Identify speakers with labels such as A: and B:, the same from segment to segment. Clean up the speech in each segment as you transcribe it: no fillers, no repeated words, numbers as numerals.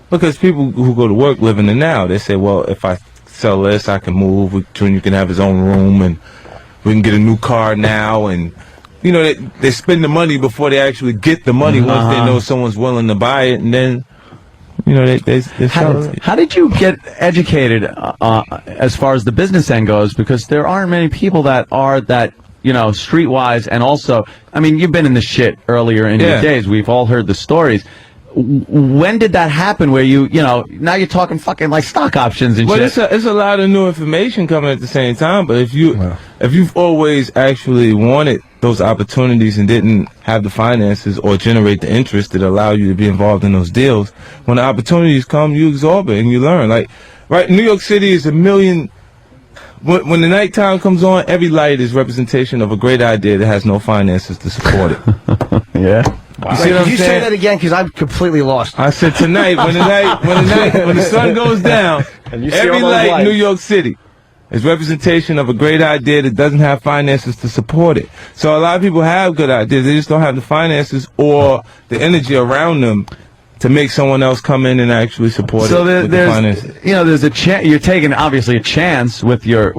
A: Because people who go to work live in the now. They say, well, if I sell this, I can move. Junior can have his own room, and we can get a new car now. And, you know, they spend the money before they actually get the money once they know someone's willing to buy it. And then, you know, they sell it.
B: How did you get educated as far as the business end goes? Because there aren't many people that are that, you know, streetwise. And also, I mean, you've been in the shit earlier in your days. We've all heard the stories. When did that happen where you know, now you're talking fucking like stock options and shit?
A: Well, it's a lot of new information coming at the same time, but if you've always actually wanted those opportunities and didn't have the finances or generate the interest that allow you to be involved in those deals, when the opportunities come, you absorb it and you learn. Like, right, New York City is a million. When the nighttime comes on, every light is representation of a great idea that has no finances to support it.
B: Yeah.
C: Wow. Could you say that again? Because I'm completely lost.
A: I said tonight, when the sun goes down, every light in New York City is representation of a great idea that doesn't have finances to support it. So a lot of people have good ideas. They just don't have the finances or the energy around them to make someone else come in and actually support it. With the finances.
B: You know, there's a chance. You're taking obviously a chance with your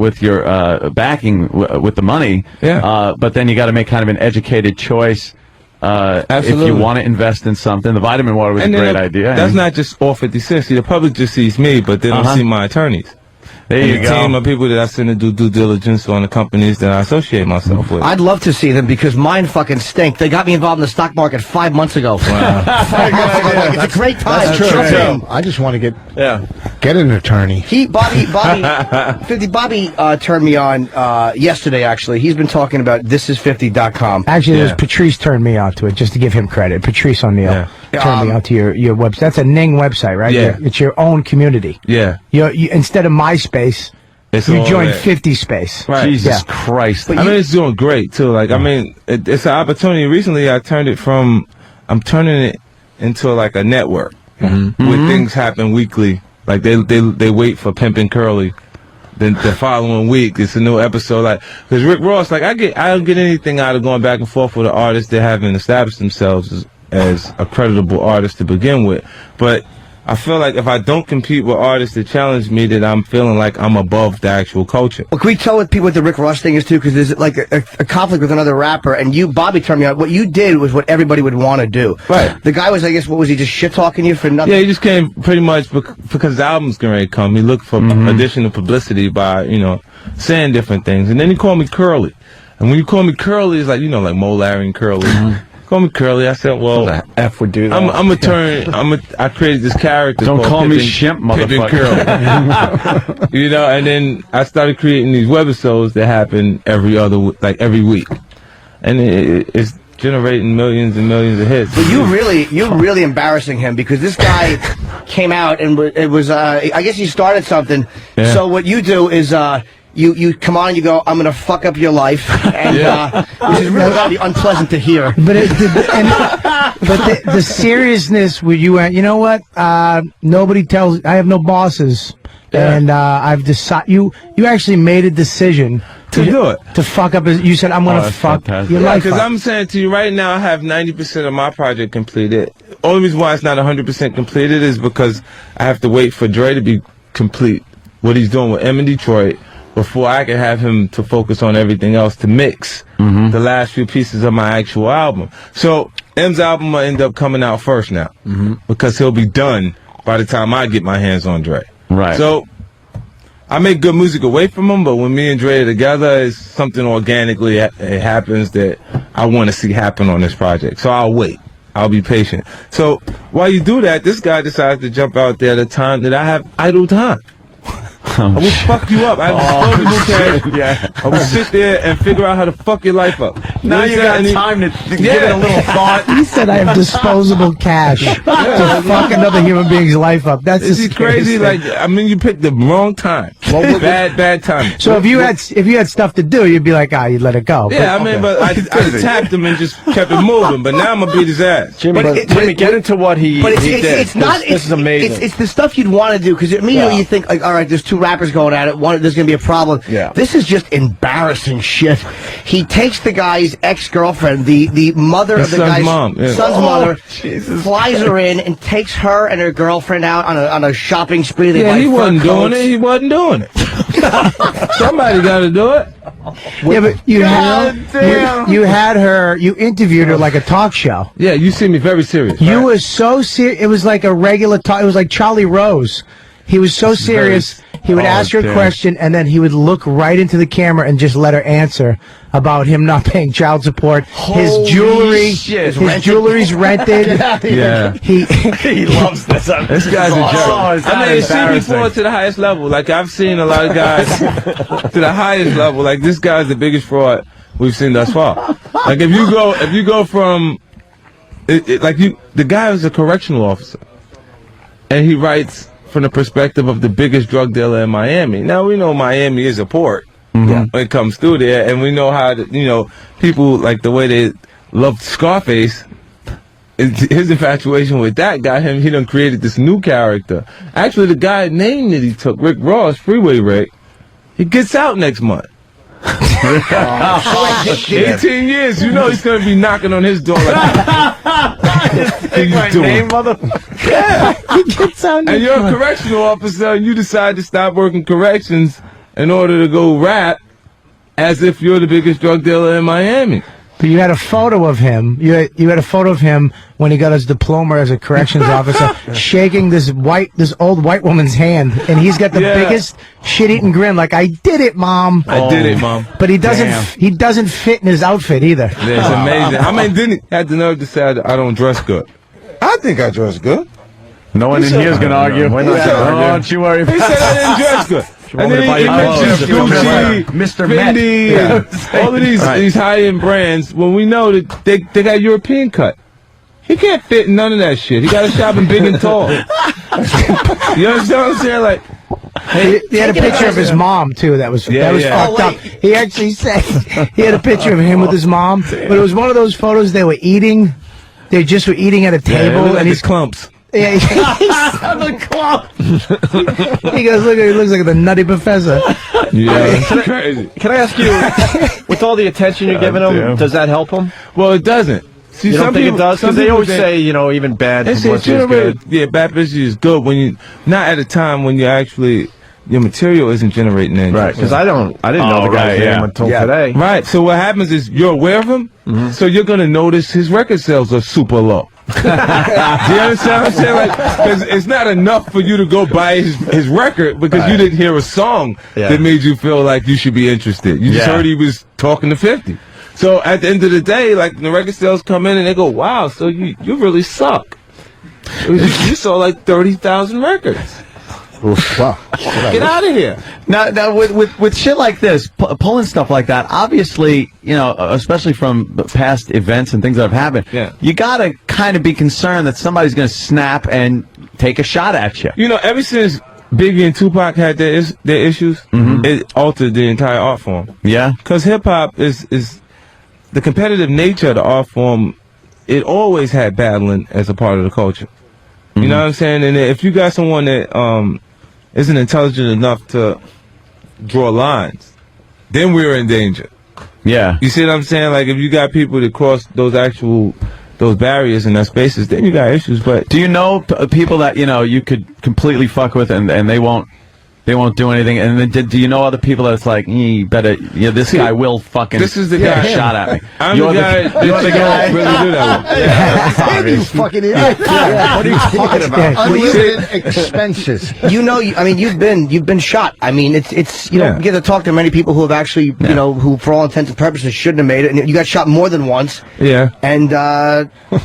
B: backing with the money.
A: Yeah.
B: But then you got to make kind of an educated choice. If you want to invest in something. The vitamin water was a great idea.
A: That's not just all 50 cents. See, the public just sees me, but they don't see my attorneys.
B: There you go.
A: The team of people that I send to do due diligence on the companies that I associate myself with.
C: I'd love to see them because mine fucking stink. They got me involved in the stock market 5 months ago.
A: Wow.
C: 5 months ago. Like, it's a great time.
D: That's true. I just want to get an attorney.
C: Bobby turned me on yesterday, actually. He's been talking about thisis50.com.
E: Actually, it was Patrice turned me on to it, just to give him credit. Patrice O'Neill turned me on to your website. That's a Ning website, right?
A: Yeah.
E: It's your own community.
A: Yeah.
E: You instead of MySpace, you joined 50 Space.
A: Right.
B: Jesus Christ.
A: I mean, it's doing great, too. Like, I mean, it's an opportunity. Recently, I'm turning it into like a network where things happen weekly. Like, they wait for Pimp and Curly. Then the following week, it's a new episode. Like, because Rick Ross, like, I don't get anything out of going back and forth with an artist that haven't established themselves as a creditable artist to begin with. But I feel like if I don't compete with artists that challenge me, that I'm feeling like I'm above the actual culture.
C: Well, can we tell what people what the Rick Ross thing is, too? Because there's like a conflict with another rapper, and Bobby turned me on. What you did was what everybody would want to do.
A: Right.
C: The guy was, I guess, what was he, just shit-talking you for nothing?
A: Yeah, he just came pretty much because the album's going to come. He looked for additional publicity by, you know, saying different things. And then he called me Curly. And when you call me Curly, it's like, you know, like Mo, Larry, and Curly. Call me Curly. I said, well,
B: the F would do that.
A: I created this character.
B: Don't
A: called
B: call me
A: Pippin,
B: Shimp, motherfucker.
A: Curly. You know, and then I started creating these webisodes that happen every week, and it's generating millions and millions of hits.
C: But you're really embarrassing him because this guy came out and it was I guess you started something.
A: Yeah.
C: So what you do is you come on and you go, I'm gonna fuck up your life, and which is really gonna be unpleasant to hear.
E: But the seriousness where you went, you know what? Nobody tells. I have no bosses, and I've decided. You actually made a decision
A: to do it,
E: to fuck up. You said, I'm gonna fuck your life up.
A: Because I'm saying to you right now, I have 90% of my project completed. Only reason why it's not 100% completed is because I have to wait for Dre to be complete what he's doing with M in Detroit before I can have him to focus on everything else to mix the last few pieces of my actual album. So M's album will end up coming out first now because he'll be done by the time I get my hands on Dre.
B: Right.
A: So I make good music away from him, but when me and Dre are together, it's something organically it happens that I want to see happen on this project. So I'll wait. I'll be patient. So while you do that, this guy decides to jump out there at a time that I have idle time. I will fuck you up. I will sit there and figure out how to fuck your life up.
B: Now you got time to give it a little thought.
E: He said I have disposable cash to fuck another human being's life up. That's
A: crazy. Like, I mean, you picked the wrong time. Bad timing.
E: So if you had stuff to do, you'd be like, you'd let it go.
A: Yeah, but I tapped him and just kept it moving. But now I'm gonna beat his ass.
F: Jimmy, get into what he did.
C: It's not.
F: This is amazing.
C: It's the stuff you'd want to do because immediately you think like, all right, there's two rappers going at it. There's gonna be a problem.
F: Yeah.
C: This is just embarrassing shit. He takes the guy's ex-girlfriend, the mother of the guy's son's mother, flies her in and takes her and her girlfriend out on a shopping spree. They
A: he wasn't doing it. He wasn't doing it. Somebody got to do it.
E: Yeah, but you had her. You interviewed her like a talk show.
A: Yeah, you see me very serious.
E: You were so serious. It was like a regular talk. It was like Charlie Rose. He was so serious. He would ask her a question, and then he would look right into the camera and just let her answer about him not paying child support. His jewelry, his jewelry's rented.
A: Yeah,
B: he loves this.
A: This guy's a jerk. I mean, see before to the highest level. Like I've seen a lot of guys to the highest level. Like this guy's the biggest fraud we've seen thus far. Like if you go from, the guy is a correctional officer, and he writes from the perspective of the biggest drug dealer in Miami. Now we know Miami is a port when it comes through there, and we know how people like the way they love Scarface. His infatuation with that got him. He done created this new character. Actually, the guy name that he took, Rick Ross, Freeway Rick, he gets out next month. 18 years. You know he's gonna be knocking on his door like.
B: Take my name, motherfucker.
A: Yeah. And you're a correctional officer and you decide to stop working corrections in order to go rap as if you're the biggest drug dealer in Miami.
E: But you had a photo of him. You had a photo of him when he got his diploma as a corrections officer, shaking this old white woman's hand, and he's got the biggest shit-eating grin, like I did it, Mom.
A: I did it, Mom.
E: But he doesn't. He doesn't fit in his outfit either.
A: It's amazing. I mean, didn't he had the nerve to say I don't dress good? I think I dress good.
B: No one in here is going to argue.
F: We're not gonna argue.
B: Don't you worry.
A: He said I didn't dress good. And then he mentions Gucci,
B: Mr.
A: Fendi, all of these high-end brands. When we know that they got European cut, he can't fit in none of that shit. He got to shop in big and tall. You understand what I'm saying? Like,
E: he had a picture of his mom too. That was fucked up. He actually said he had a picture of him with his mom, but it was one of those photos they were eating. They just were eating at a table, and he's
A: clumps.
E: Yeah, the clump. He goes, look, he looks like the Nutty Professor.
A: Yeah, crazy.
F: Can I ask you, with all the attention you're giving him, does that help him?
A: Well, it doesn't. See,
F: you don't think it does? Because they always say, even bad publicity is good.
A: Yeah, bad publicity is good when you not at a time when you actually your material isn't generating anything.
F: Right, because I didn't know the guy's name until today.
A: Right, so what happens is you're aware of him, so you're going to notice his record sales are super low. Do you understand what I'm saying? Like, because it's not enough for you to go buy his record because you didn't hear a song that made you feel like you should be interested. You just heard he was talking to 50. So at the end of the day, like the record sales come in and they go, wow, so you really suck. You sold like 30,000 records.
D: Wow.
A: Get out of here.
B: Now with shit like this, pulling stuff like that, obviously, especially from past events and things that have happened, you gotta kind of be concerned that somebody's gonna snap and take a shot at you.
A: Ever since Biggie and Tupac had their issues, it altered the entire art form.
B: Yeah.
A: Because hip-hop is the competitive nature of the art form, it always had battling as a part of the culture. You know what I'm saying? And if you got someone that isn't intelligent enough to draw lines, then we're in danger.
B: Yeah.
A: You see what I'm saying? Like, if you got people that cross those barriers in that spaces, then you got issues. But
B: do you know people that, you could completely fuck with and they won't do anything? And then do you know other people that it's like, you better, this guy will fucking
A: this is the guy
B: shot at me.
A: You're the guy really do that one.
D: You fucking idiot. What are you talking about? Unlimited expenses.
C: You've been shot. I mean, it's you get to talk to many people who have actually, who for all intents and purposes shouldn't have made it. And you got shot more than once.
A: Yeah.
C: And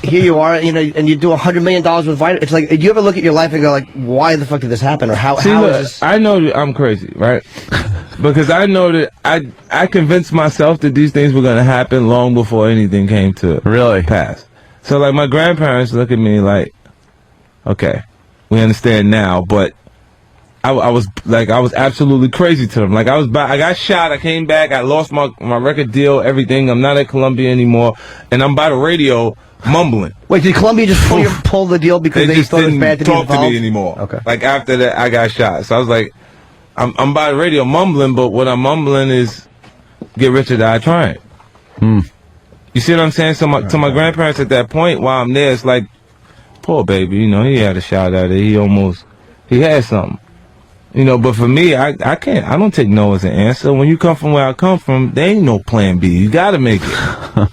C: here you are, and you do $100 million with Vita. It's like, do you ever look at your life and go like, why the fuck did this happen? Or how is this?
A: I know that I'm crazy, right? Because I know that I convinced myself that these things were going to happen long before anything came to pass. So, like, my grandparents look at me like, okay, we understand now, but I was absolutely crazy to them. Like I got shot. I came back. I lost my record deal, everything. I'm not at Columbia anymore, and I'm by the radio mumbling.
C: Wait, did Columbia just pull the deal because they
A: just
C: thought it was
A: didn't
C: bad to be
A: talk to
C: involved?
A: me anymore.
C: Okay.
A: Like after that, I got shot. So I was like, I'm by the radio mumbling, but what I'm mumbling is, get rich or die trying. You see what I'm saying? So to my grandparents at that point, while I'm there, it's like, poor baby, you know, he had a shot at it. He had something. You know, but for me, I don't take no as an answer. When you come from where I come from, there ain't no plan B. You gotta make it.